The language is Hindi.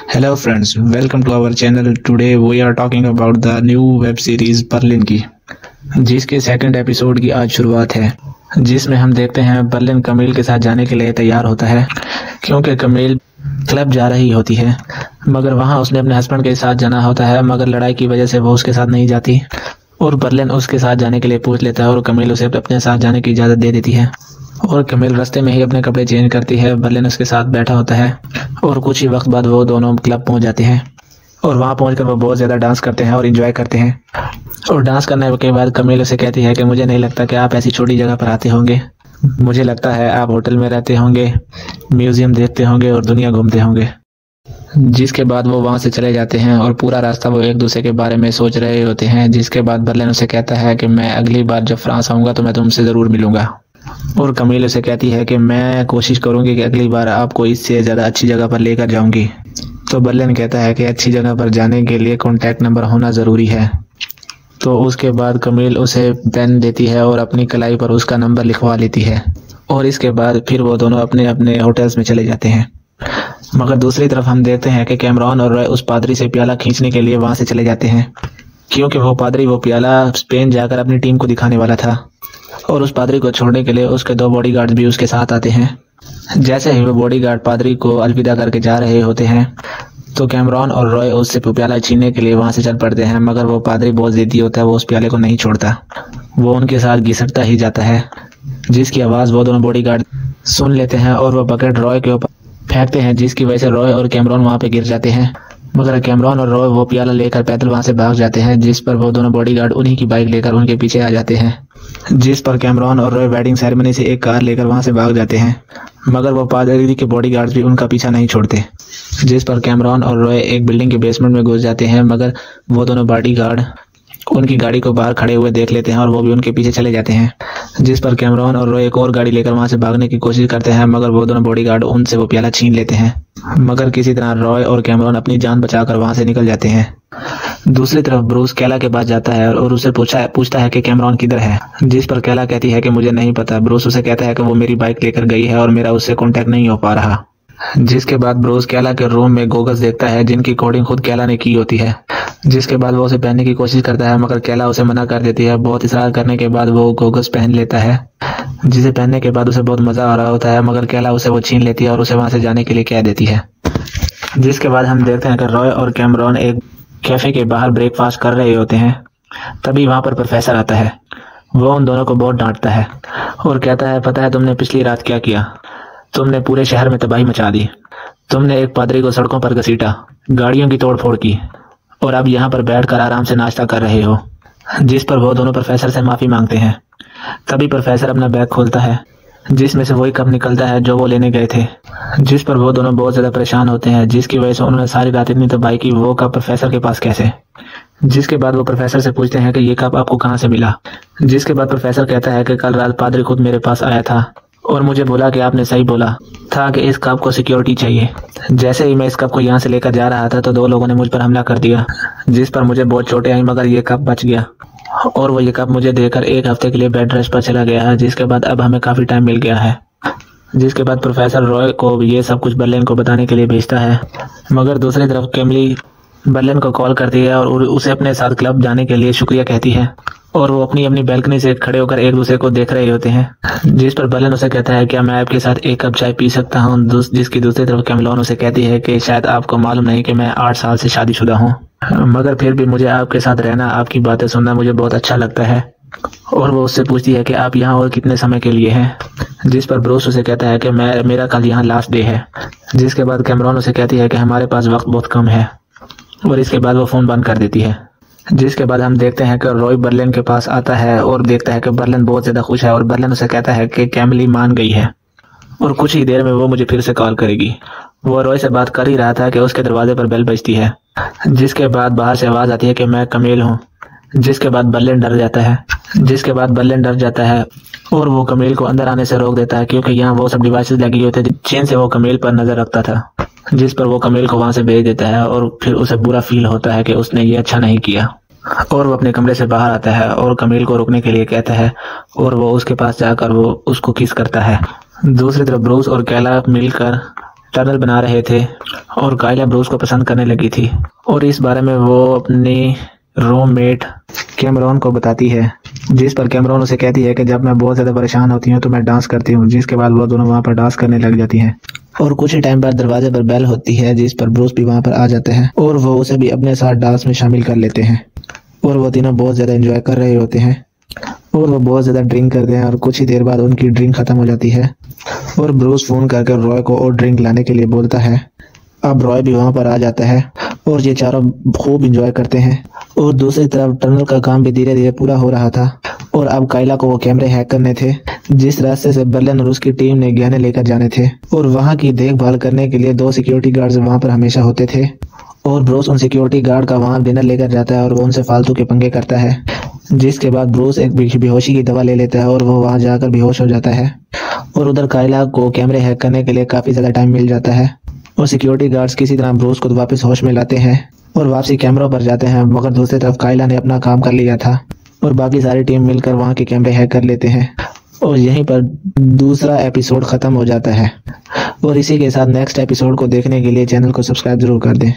Hello friends, welcome to our channel. Today we are talking about the new web series Berlin की, जिसके सेकंड एपिसोड की आज शुरुआत है, जिसमें हम देखते हैं बर्लिन कमील के साथ जाने के लिए तैयार होता है क्योंकि कमील क्लब जा रही होती है, मगर वहां उसने अपने हस्बैंड के साथ जाना होता है, मगर लड़ाई की वजह से वो उसके साथ नहीं जाती और बर्लिन उसके साथ जाने के लिए पूछ लेता है और कमील उसे अपने साथ जाने की इजाज़त दे देती है और कमील रास्ते में ही अपने कपड़े चेंज करती है। बर्लिन उसके साथ बैठा होता है और कुछ ही वक्त बाद वो दोनों क्लब पहुंच जाते हैं और वहां पहुंचकर वो बहुत ज़्यादा डांस करते हैं और एंजॉय करते हैं। और डांस करने के बाद कमील उसे कहती है कि मुझे नहीं लगता कि आप ऐसी छोटी जगह पर आते होंगे, मुझे लगता है आप होटल में रहते होंगे, म्यूजियम देखते होंगे और दुनिया घूमते होंगे। जिसके बाद वो वहां से चले जाते हैं और पूरा रास्ता वो एक दूसरे के बारे में सोच रहे होते हैं। जिसके बाद बर्लिन उसे कहता है कि मैं अगली बार जब फ्रांस आऊँगा तो मैं तुमसे ज़रूर मिलूंगा और कमील उसे कहती है कि मैं कोशिश करूंगी कि अगली बार आपको इससे ज़्यादा अच्छी जगह पर लेकर जाऊंगी। तो बर्लिन कहता है कि अच्छी जगह पर जाने के लिए कॉन्टैक्ट नंबर होना ज़रूरी है। तो उसके बाद कमील उसे पेन देती है और अपनी कलाई पर उसका नंबर लिखवा लेती है और इसके बाद फिर वो दोनों अपने अपने होटल्स में चले जाते हैं। मगर दूसरी तरफ हम देखते हैं कि कैमरॉन और रॉय उस पादरी से प्याला खींचने के लिए वहां से चले जाते हैं क्योंकि वो पादरी वो प्याला स्पेन जाकर अपनी टीम को दिखाने वाला था और उस पादरी को छोड़ने के लिए उसके 2 बॉडीगार्ड्स भी उसके साथ आते हैं। जैसे ही वो बॉडीगार्ड पादरी को अलविदा करके जा रहे होते हैं तो कैमरॉन और रॉय उससे प्याला छीनने के लिए वहां से चल पड़ते हैं, मगर वो पादरी बहुत जिद्दी होता है, वो उस प्याले को नहीं छोड़ता, वो उनके साथ घिसटता ही जाता है, जिसकी आवाज़ वो दोनों बॉडीगार्ड सुन लेते हैं और वो बकेट रॉय के ऊपर फेंकते हैं, जिसकी वजह से रॉय और कैमरॉन वहां पे गिर जाते हैं। मगर कैमरॉन और रॉय वो प्याला लेकर पैदल वहां से भाग जाते हैं, जिस पर वो दोनों बॉडीगार्ड उन्हीं की बाइक लेकर उनके पीछे आ जाते हैं, जिस पर कैमरॉन और रॉय वेडिंग सेरेमनी से एक कार लेकर वहां से भाग जाते हैं, मगर वो पादरी के बॉडीगार्ड्स भी उनका पीछा नहीं छोड़ते, जिस पर कैमरॉन और रॉय एक बिल्डिंग के बेसमेंट में घुस जाते हैं, मगर वो दोनों बॉडीगार्ड उनकी गाड़ी को बाहर खड़े हुए देख लेते हैं और वो भी उनके पीछे चले जाते हैं, जिस पर कैमरॉन और रॉय एक और गाड़ी लेकर वहां से भागने की कोशिश करते हैं, मगर वो दोनों बॉडीगार्ड उनसे वो प्याला छीन लेते हैं, मगर किसी तरह रॉय और कैमरॉन अपनी जान बचाकर वहां से निकल जाते हैं। दूसरी तरफ ब्रूस कैला के पास जाता है और उसे पूछता है कि कैमरॉन किधर है, जिस पर कैला कहती है कि मुझे नहीं पता। ब्रूस उसे कहता है कि वो मेरी बाइक लेकर गई है और मेरा उससे कांटेक्ट नहीं हो पा रहा। जिसके बाद ब्रूस कैला के रूम में गोगल्स देखता है जिनकी कोडिंग खुद कैला ने की होती है, जिसके बाद वो उसे पहनने की कोशिश करता है, मगर कैला उसे मना कर देती है। बहुत इसरार करने के बाद वो गोगल्स पहन लेता है, जिसे पहनने के बाद उसे बहुत मजा आ रहा होता है, मगर कैला उसे वो छीन लेती है और उसे वहां से जाने के लिए कह देती है। जिसके बाद हम देखते हैं कि रॉय और कैमरॉन एक कैफे के बाहर ब्रेकफास्ट कर रहे होते हैं। तभी वहां पर प्रोफेसर आता है, वो उन दोनों को बहुत डांटता है और कहता है, पता है तुमने पिछली रात क्या किया? तुमने पूरे शहर में तबाही मचा दी, तुमने एक पादरी को सड़कों पर घसीटा, गाड़ियों की तोड़फोड़ की और अब यहाँ पर बैठकर आराम से नाश्ता कर रहे हो। जिस पर वो दोनों प्रोफेसर से माफी मांगते हैं। तभी प्रोफेसर अपना बैग खोलता है जिसमें से वही कप निकलता है जो वो लेने गए थे, जिस पर वो दोनों बहुत ज्यादा परेशान होते हैं, जिसकी वजह से उन्होंने सारी रात इतनी तबाही की, वो कप प्रोफेसर के पास कैसे? जिसके बाद वो प्रोफेसर से पूछते हैं कि ये कप आपको कहाँ से मिला? जिसके बाद प्रोफेसर कहता है कि कल रात पादरी खुद मेरे पास आया था और मुझे बोला कि आपने सही बोला था कि इस कप को सिक्योरिटी चाहिए। जैसे ही मैं इस कप को यहाँ से लेकर जा रहा था तो 2 लोगों ने मुझ पर हमला कर दिया, जिस पर मुझे बहुत चोटें आई, मगर ये कप बच गया और वो ये कप मुझे देकर 1 हफ्ते के लिए बेड रेस्ट पर चला गया है। जिसके बाद अब हमें काफी टाइम मिल गया है। जिसके बाद प्रोफेसर रॉय को ये सब कुछ बर्लिन को बताने के लिए भेजता है, मगर दूसरी तरफ केमली बर्लिन को कॉल करती है और उसे अपने साथ क्लब जाने के लिए शुक्रिया कहती है और वो अपनी अपनी बैल्कनी से खड़े होकर एक दूसरे को देख रहे होते हैं। जिस पर बर्लिन उसे कहता है, क्या मैं आपके साथ 1 कप चाय पी सकता हूँ? जिसकी दूसरी तरफ कैमरॉन उसे कहती है कि शायद आपको मालूम नहीं कि मैं 8 साल से शादीशुदा हूँ, मगर फिर भी मुझे आपके साथ रहना, आपकी बातें सुनना मुझे बहुत अच्छा लगता है। और वो उससे पूछती है कि आप यहाँ और कितने समय के लिए हैं? जिस पर ब्रूस उसे कहता है कि मेरा कल यहाँ लास्ट डे है। जिसके बाद कैमरॉन उसे कहती है कि हमारे पास वक्त बहुत कम है और इसके बाद वो फोन बंद कर देती है। जिसके बाद हम देखते हैं कि रॉय बर्लिन के पास आता है और देखता है कि बर्लिन बहुत ज्यादा खुश है और बर्लिन उसे कहता है कि कैमली मान गई है और कुछ ही देर में वो मुझे फिर से कॉल करेगी। वो रॉय से बात कर ही रहा था कि उसके दरवाजे पर बेल बजती है, जिसके बाद बाहर से आवाज आती है कि मैं कमील हूँ। जिसके बाद बर्लिन डर जाता है और वो कमील को अंदर आने से रोक देता है क्योंकि यहाँ वो सब डिवाइसेस लगी हुई थे जिनसे वो कमील पर नजर रखता था, जिस पर वो कमील को वहां से भेज देता है और फिर उसे बुरा फील होता है कि उसने ये अच्छा नहीं किया और वो अपने कमरे से बाहर आता है और कमील को रुकने के लिए कहता है और वो उसके पास जाकर वो उसको किस करता है। दूसरी तरफ ब्रूस और कैला मिलकर टनल बना रहे थे और कायला ब्रूस को पसंद करने लगी थी और इस बारे में वो अपनी रूममेट कैमरॉन को बताती है, जिस पर कैमरॉन उसे कहती है कि जब मैं बहुत ज़्यादा परेशान होती हूँ तो मैं डांस करती हूँ, जिसके बाद वो दोनों वहाँ पर डांस करने लग जाती हैं। और कुछ ही टाइम बाद दरवाजे पर बेल होती है, जिस पर ब्रूस भी वहाँ पर आ जाते हैं और वो उसे भी अपने साथ डांस में शामिल कर लेते हैं और वो तीनों बहुत ज़्यादा एंजॉय कर रहे होते हैं और वो बहुत ज़्यादा ड्रिंक करते हैं और कुछ ही देर बाद उनकी ड्रिंक ख़त्म हो जाती है और ब्रूस फ़ोन करके रॉय को और ड्रिंक लाने के लिए बोलता है। अब रॉय भी वहाँ पर आ जाता है और ये चारों खूब इंजॉय करते हैं और दूसरी तरफ टनल का काम भी धीरे धीरे पूरा हो रहा था और अब कायला को वो कैमरे हैक करने थे, जिस रास्ते से बर्लिन और उसकी टीम ने गहने लेकर जाने थे और वहाँ की देखभाल करने के लिए 2 सिक्योरिटी गार्ड्स वहाँ पर हमेशा होते थे और ब्रूस उन सिक्योरिटी गार्ड का वहाँ डिनर लेकर जाता है और वो उनसे फालतू के पंगे करता है, जिसके बाद ब्रूस एक बेहोशी की दवा ले लेता है और वो वहाँ जाकर बेहोश हो जाता है और उधर कायला को कैमरे हैक करने के लिए काफ़ी ज़्यादा टाइम मिल जाता है और सिक्योरिटी गार्ड्स किसी तरह ब्रूस को वापस होश में लाते हैं और वापसी कैमरों पर जाते हैं, मगर दूसरी तरफ कायला ने अपना काम कर लिया था और बाकी सारी टीम मिलकर वहाँ के कैमरे हैक कर लेते हैं और यहीं पर दूसरा एपिसोड ख़त्म हो जाता है। और इसी के साथ नेक्स्ट एपिसोड को देखने के लिए चैनल को सब्सक्राइब जरूर कर दें।